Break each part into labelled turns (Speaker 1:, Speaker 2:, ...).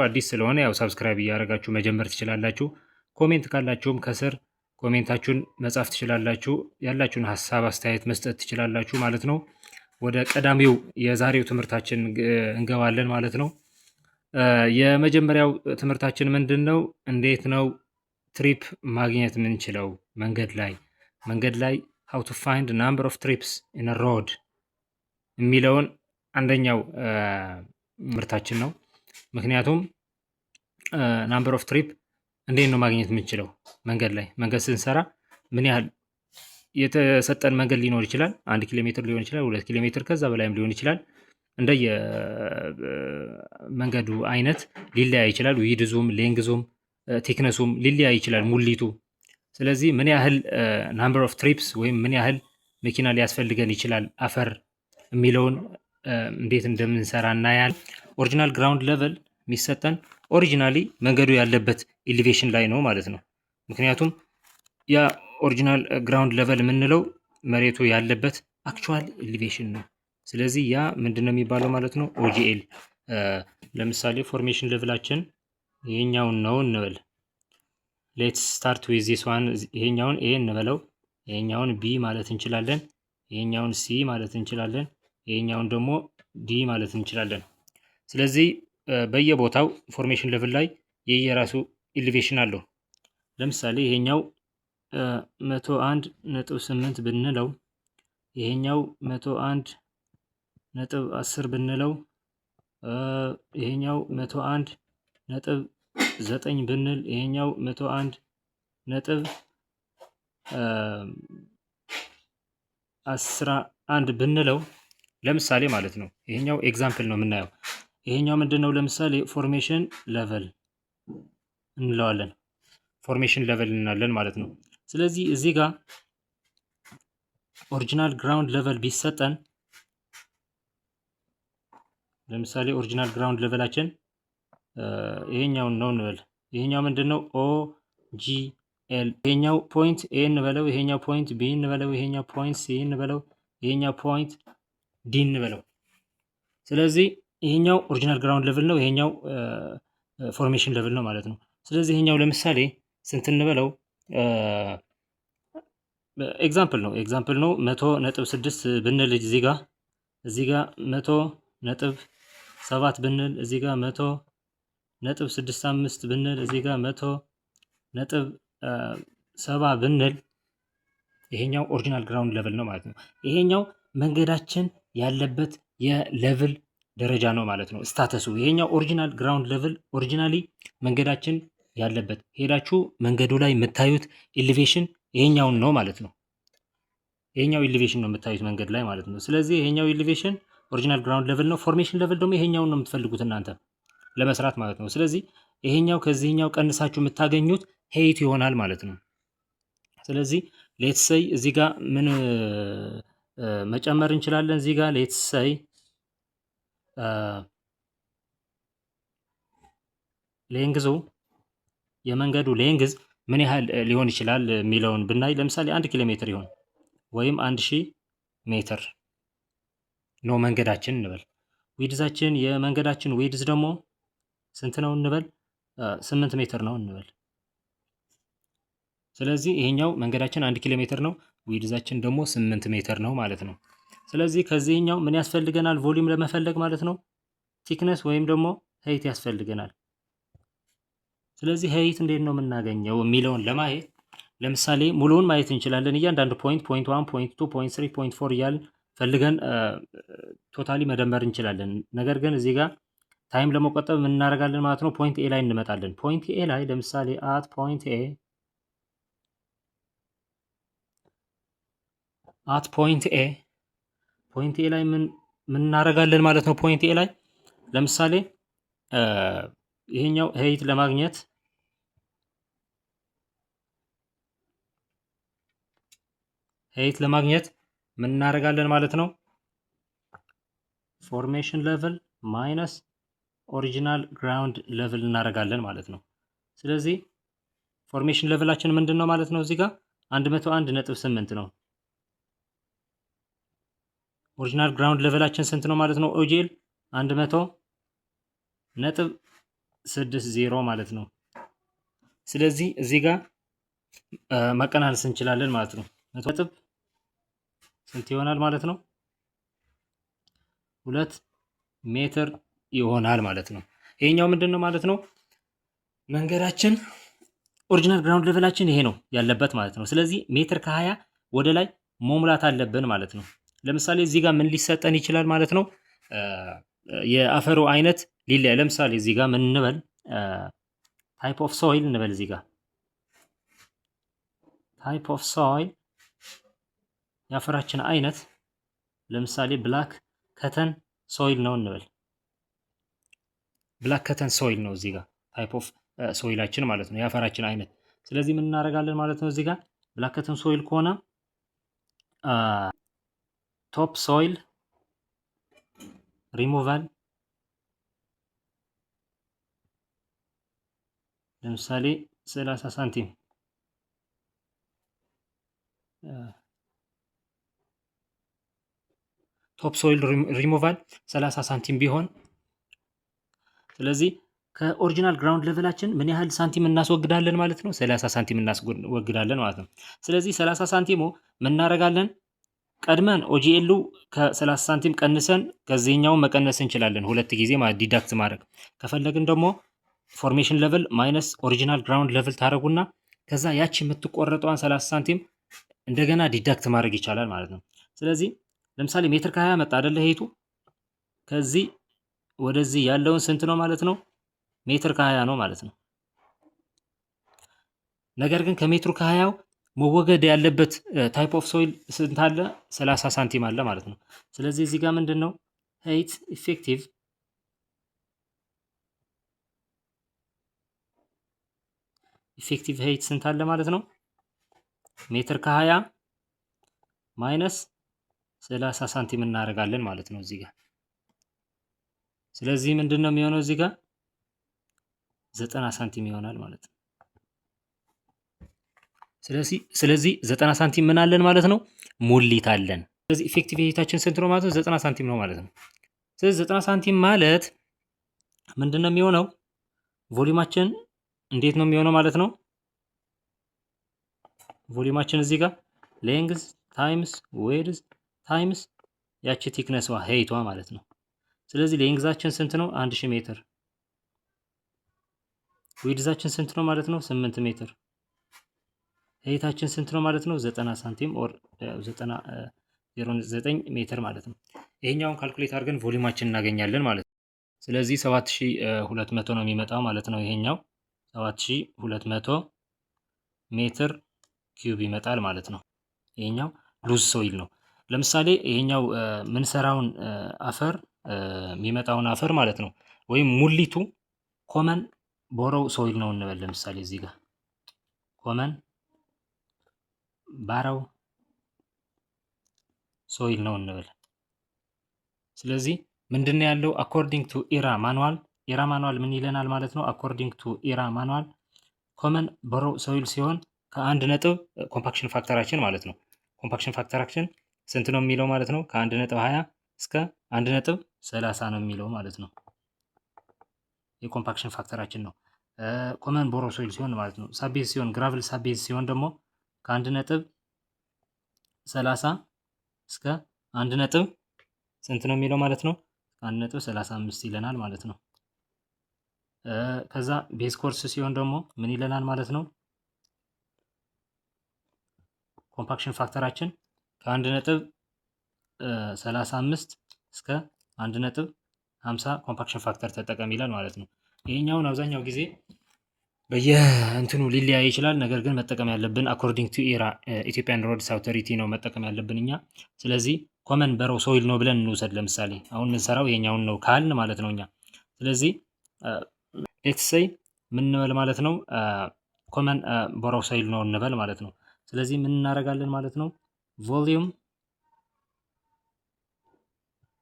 Speaker 1: አዲስ ስለሆነ ያው ሰብስክራይብ እያደረጋችሁ መጀመር ትችላላችሁ። ኮሜንት ካላችሁም ከስር ኮሜንታችሁን መጻፍ ትችላላችሁ። ያላችሁን ሀሳብ አስተያየት መስጠት ትችላላችሁ ማለት ነው። ወደ ቀዳሚው የዛሬው ትምህርታችን እንገባለን ማለት ነው። የመጀመሪያው ትምህርታችን ምንድን ነው? እንዴት ነው ትሪፕ ማግኘት የምንችለው መንገድ ላይ how to find number of trips in a road የሚለውን አንደኛው ትምህርታችን ነው። ምክንያቱም ናምበር ኦፍ ትሪፕ እንዴት ነው ማግኘት የምንችለው? መንገድ ስንሰራ ምን ያህል የተሰጠን መንገድ ሊኖር ይችላል። 1 ኪሎ ሜትር ሊሆን ይችላል፣ 2 ኪሎ ሜትር ከዛ በላይም ሊሆን ይችላል። እንደየ መንገዱ አይነት ሊለያይ ይችላል። ዊድዙም፣ ሌንግዙም፣ ቲክነሱም ሊለያይ ይችላል ሙሊቱ። ስለዚህ ምን ያህል ናምበር ኦፍ ትሪፕስ ወይም ምን ያህል መኪና ሊያስፈልገን ይችላል አፈር የሚለውን እንዴት እንደምንሰራ እናያል። ኦሪጂናል ግራውንድ ሌቨል የሚሰጠን ኦሪጂናሊ መንገዱ ያለበት ኤሊቬሽን ላይ ነው ማለት ነው። ምክንያቱም ያ ኦሪጂናል ግራውንድ ሌቨል የምንለው መሬቱ ያለበት አክቹዋል ኤሊቬሽን ነው። ስለዚህ ያ ምንድነው የሚባለው ማለት ነው? ኦጂኤል። ለምሳሌ ፎርሜሽን ሌቭላችን ይሄኛውን ነው እንበል። ሌትስ ስታርት ዊዝ ዚስ ዋን። ይሄኛውን ኤ እንበለው፣ ይሄኛውን ቢ ማለት እንችላለን፣ ይሄኛውን ሲ ማለት እንችላለን፣ ይሄኛውን ደግሞ ዲ ማለት እንችላለን። ስለዚህ በየቦታው ፎርሜሽን ሌቭል ላይ የየራሱ ኤሊቬሽን አለው። ለምሳሌ ይሄኛው 101.8 ብንለው፣ ይሄኛው 101.10 ብንለው፣ ይሄኛው 101.9 ብንል፣ ይሄኛው 101.11 ብንለው ለምሳሌ ማለት ነው። ይሄኛው ኤግዛምፕል ነው የምናየው። ይሄኛው ምንድነው? ለምሳሌ ፎርሜሽን ሌቨል እንለዋለን። ፎርሜሽን ሌቨል እንላለን ማለት ነው። ስለዚህ እዚህ ጋር ኦሪጂናል ግራውንድ ሌቨል ቢሰጠን፣ ለምሳሌ ኦሪጂናል ግራውንድ ሌቨላችን ይሄኛውን ነው እንበል። ይሄኛው ምንድነው? ኦ ጂ ኤል። ይሄኛው ፖይንት ኤ እንበለው፣ ይሄኛው ፖይንት ቢ እንበለው፣ ይሄኛው ፖይንት ሲ እንበለው፣ ይሄኛው ፖይንት ዲ እንበለው። ስለዚህ ይሄኛው ኦሪጂናል ግራውንድ ሌቭል ነው፣ ይሄኛው ፎርሜሽን ሌቭል ነው ማለት ነው። ስለዚህ ይሄኛው ለምሳሌ ስንት እንበለው? ኤግዛምፕል ነው 100.6 ብንል፣ እዚህ ጋር 100.7 ብንል፣ እዚህ ጋር 100.65 ብንል፣ እዚህ ጋር 100.7 ብንል ይሄኛው ኦሪጂናል ግራውንድ ሌቭል ነው ማለት ነው። ይሄኛው መንገዳችን ያለበት የሌቭል ደረጃ ነው ማለት ነው፣ ስታተሱ። ይሄኛው ኦሪጂናል ግራውንድ ሌቭል ኦሪጂናሊ መንገዳችን ያለበት፣ ሄዳችሁ መንገዱ ላይ የምታዩት ኤሊቬሽን ይሄኛውን ነው ማለት ነው። ይሄኛው ኤሊቬሽን ነው የምታዩት መንገድ ላይ ማለት ነው። ስለዚህ ይሄኛው ኤሊቬሽን ኦሪጂናል ግራውንድ ሌቭል ነው። ፎርሜሽን ሌቭል ደግሞ ይሄኛውን ነው የምትፈልጉት እናንተ ለመስራት ማለት ነው። ስለዚህ ይሄኛው ከዚህኛው ቀንሳችሁ የምታገኙት ሄይት ይሆናል ማለት ነው። ስለዚህ ሌትስ ሴይ እዚህ ጋር ምን መጨመር እንችላለን? እዚህ ጋር ሌትስ ሴይ ሌንግዙ የመንገዱ ሌንግዝ ምን ያህል ሊሆን ይችላል የሚለውን ብናይ፣ ለምሳሌ 1 ኪሎ ሜትር ይሆን ወይም 1000 ሜትር ነው መንገዳችን እንበል። ዊድዛችን የመንገዳችን ዊድዝ ደግሞ ስንት ነው እንበል? 8 ሜትር ነው እንበል። ስለዚህ ይሄኛው መንገዳችን 1 ኪሎ ሜትር ነው፣ ዊድዛችን ደግሞ 8 ሜትር ነው ማለት ነው። ስለዚህ ከዚህኛው ምን ያስፈልገናል? ቮሊዩም ለመፈለግ ማለት ነው ቲክነስ ወይም ደግሞ ሄይት ያስፈልገናል። ስለዚህ ሄይት እንዴት ነው የምናገኘው የሚለውን ለማየት ለምሳሌ ሙሉውን ማየት እንችላለን። እያንዳንዱ ፖይንት 1 ፖይንት 2 ፖይንት 3 ፖይንት 4 እያልን ፈልገን ቶታሊ መደመር እንችላለን። ነገር ግን እዚህ ጋር ታይም ለመቆጠብ ምን እናደርጋለን ማለት ነው? ፖይንት ኤ ላይ እንመጣለን። ፖይንት ኤ ላይ ለምሳሌ አት ፖይንት ኤ ላይ ምን እናደርጋለን ማለት ነው? ፖይንት ኤ ላይ ለምሳሌ ይሄኛው ሄይት ለማግኘት ምን እናደርጋለን ማለት ነው? ፎርሜሽን ሌቭል ማይነስ ኦሪጂናል ግራውንድ ሌቭል እናደርጋለን ማለት ነው። ስለዚህ ፎርሜሽን ሌቭላችን ምንድን ነው ማለት ነው? እዚህ ጋር 101.8 ነው። ኦሪጂናል ግራውንድ ሌቭላችን ስንት ነው ማለት ነው? ኦጂኤል 100 60 ማለት ነው። ስለዚህ እዚህ ጋር ማቀናነስ እንችላለን ማለት ነው። 100 ነጥብ ስንት ይሆናል ማለት ነው? 2 ሜትር ይሆናል ማለት ነው። ይሄኛው ምንድን ነው ማለት ነው? መንገዳችን ኦሪጂናል ግራውንድ ሌቨላችን ይሄ ነው ያለበት ማለት ነው። ስለዚህ ሜትር ከ20 ወደ ላይ መሙላት አለብን ማለት ነው። ለምሳሌ እዚህ ጋር ምን ሊሰጠን ይችላል ማለት ነው? የአፈሩ አይነት ሊለያይ። ለምሳሌ እዚህ ጋር ምን እንበል? ታይፕ ኦፍ ሶይል እንበል። እዚህ ጋር ታይፕ ኦፍ ሶይል የአፈራችን አይነት ለምሳሌ ብላክ ከተን ሶይል ነው እንበል። ብላክ ከተን ሶይል ነው እዚህ ጋር ታይፕ ኦፍ ሶይላችን ማለት ነው፣ የአፈራችን አይነት። ስለዚህ ምን እናደርጋለን ማለት ነው? እዚህ ጋር ብላክ ከተን ሶይል ከሆነ ቶፕ ሶይል ሪሙቫል ለምሳሌ 30 ሳንቲም ቶፕ ሶይል ሪሙቫል 30 ሳንቲም ቢሆን፣ ስለዚህ ከኦሪጂናል ግራውንድ ሌቨላችን ምን ያህል ሳንቲም እናስወግዳለን ማለት ነው? 30 ሳንቲም እናስወግዳለን ማለት ነው። ስለዚህ 30 ሳንቲሙ ምን እናደርጋለን? ቀድመን ኦጂኤሉ ከ30 ሳንቲም ቀንሰን ከዚህኛውን መቀነስ እንችላለን፣ ሁለት ጊዜ ማለት ዲዳክት ማድረግ ከፈለግን ደግሞ ፎርሜሽን ሌቨል ማይነስ ኦሪጂናል ግራውንድ ሌቨል ታደርጉና ከዛ ያቺ የምትቆረጠዋን 30 ሳንቲም እንደገና ዲዳክት ማድረግ ይቻላል ማለት ነው። ስለዚህ ለምሳሌ ሜትር ከ20 መጣ አይደለ? ሄቱ ከዚህ ወደዚህ ያለውን ስንት ነው ማለት ነው? ሜትር ከ20 ነው ማለት ነው። ነገር ግን ከሜትሩ ከ20 መወገድ ያለበት ታይፕ ኦፍ ሶይል ስንት አለ? 30 ሳንቲም አለ ማለት ነው። ስለዚህ እዚህ ጋር ምንድን ነው ሄይት ኢፌክቲቭ ሄይት ስንት አለ ማለት ነው? ሜትር ከ20 ማይነስ 30 ሳንቲም እናደርጋለን ማለት ነው እዚህ ጋር። ስለዚህ ምንድን ነው የሚሆነው እዚህ ጋር 90 ሳንቲም ይሆናል ማለት ነው። ስለዚህ 90 ሳንቲም ምን አለን ማለት ነው? ሙሊት አለን። ስለዚህ ኢፌክቲቭ ሄይታችን ስንት ነው ማለት ነው? 90 ሳንቲም ነው ማለት ነው። ስለዚህ 90 ሳንቲም ማለት ምንድን ነው የሚሆነው? ቮሊዩማችን እንዴት ነው የሚሆነው ማለት ነው? ቮሊዩማችን እዚህ ጋር ሌንግዝ ታይምስ ዌድዝ ታይምስ ያቺ ቲክነስዋ ሄይቷ ማለት ነው። ስለዚህ ሌንግዛችን ስንት ነው? 1000 ሜትር። ዌድዛችን ስንት ነው ማለት ነው? 8 ሜትር። ሄይታችን ስንት ነው ማለት ነው? 90 ሳንቲም ኦር 0.9 ሜትር ማለት ነው። ይሄኛውን ካልኩሌት አድርገን ቮሊዩማችን እናገኛለን ማለት ነው። ስለዚህ 7200 ነው የሚመጣው ማለት ነው። ይሄኛው 7200 ሜትር ኪዩብ ይመጣል ማለት ነው። ይሄኛው ሉዝ ሶይል ነው። ለምሳሌ ይሄኛው ምንሰራውን አፈር የሚመጣውን አፈር ማለት ነው፣ ወይም ሙሊቱ ኮመን ቦሮው ሶይል ነው እንበል። ለምሳሌ እዚህ ጋር ኮመን ባሮው ሶይል ነው እንበል። ስለዚህ ምንድነው ያለው? አኮርዲንግ ቱ ኢራ ማኑዋል ምን ይለናል ማለት ነው? አኮርዲንግ ቱ ኢራ ማኑዋል ኮመን ቦሮው ሶይል ሲሆን ከአንድ ነጥብ ኮምፓክሽን ፋክተራችን ማለት ነው። ኮምፓክሽን ፋክተራችን ስንት ነው የሚለው ማለት ነው? ከ1.20 እስከ 1.30 ነው የሚለው ማለት ነው። የኮምፓክሽን ፋክተራችን ነው። ኮመን ቦሮ ሶይል ሲሆን ማለት ነው። ሳቤዝ ሲሆን ግራቭል ሳቤዝ ሲሆን ደግሞ ከ1.30 እስከ 1 ስንት ነው የሚለው ማለት ነው? 1.35 ይለናል ማለት ነው። ከዛ ቤዝ ኮርስ ሲሆን ደግሞ ምን ይለናል ማለት ነው? ኮምፓክሽን ፋክተራችን ከ1.35 እስከ 1.50 ኮምፓክሽን ፋክተር ተጠቀም ይላል ማለት ነው። ይሄኛውን አብዛኛው ጊዜ በየእንትኑ ሊለያይ ይችላል። ነገር ግን መጠቀም ያለብን አኮርዲንግ ቱ ኢራ ኢትዮጵያን ሮድስ አውቶሪቲ ነው መጠቀም ያለብን እኛ። ስለዚህ ኮመን ቦሮ ሶይል ነው ብለን እንውሰድ። ለምሳሌ አሁን የምንሰራው ይሄኛውን ነው ካልን ማለት ነው እኛ። ስለዚህ ሌትስ ሴይ ምን እንበል ማለት ነው? ኮመን ቦሮ ሶይል ነው እንበል ማለት ነው። ስለዚህ ምን እናደርጋለን ማለት ነው? ቮሊዩም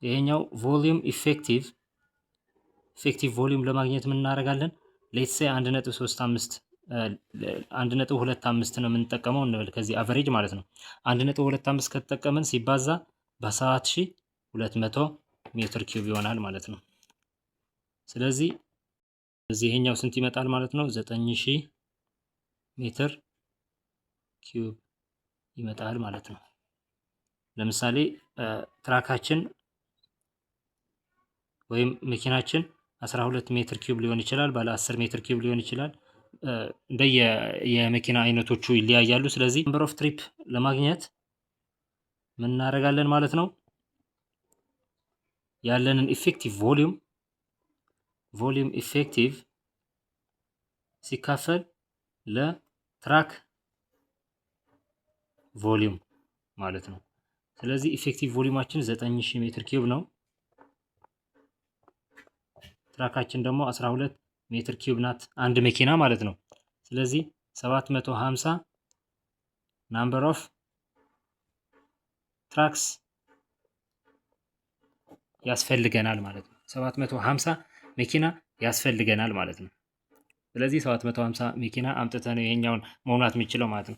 Speaker 1: ይሄኛው ቮሊዩም ኢፌክቲቭ ቮሊዩም ለማግኘት ምን እናደርጋለን? ሌትስ ሴይ 1.35 1.25 ነው የምንጠቀመው እንበል ከዚህ አቨሬጅ ማለት ነው። 1.25 ከተጠቀመን ሲባዛ በ7200 ሜትር ኪዩብ ይሆናል ማለት ነው። ስለዚህ እዚህ ይሄኛው ስንት ይመጣል ማለት ነው? 9000 ሜትር ኪዩብ ይመጣል ማለት ነው። ለምሳሌ ትራካችን ወይም መኪናችን 12 ሜትር ኪዩብ ሊሆን ይችላል፣ ባለ 10 ሜትር ኪዩብ ሊሆን ይችላል። እንደየ የመኪና አይነቶቹ ይለያያሉ። ስለዚህ ነምበር ኦፍ ትሪፕ ለማግኘት ምን እናደርጋለን ማለት ነው? ያለንን ኢፌክቲቭ ቮሊዩም ኢፌክቲቭ ሲካፈል ለትራክ ቮሊዩም ማለት ነው። ስለዚህ ኢፌክቲቭ ቮሊዩማችን 9000 ሜትር ኪዩብ ነው። ትራካችን ደግሞ 12 ሜትር ኪዩብ ናት አንድ መኪና ማለት ነው። ስለዚህ 750 ናምበር ኦፍ ትራክስ ያስፈልገናል ማለት ነው። 750 መኪና ያስፈልገናል ማለት ነው። ስለዚህ 750 መኪና አምጥተን ይሄኛውን መሙላት የሚችለው ማለት ነው።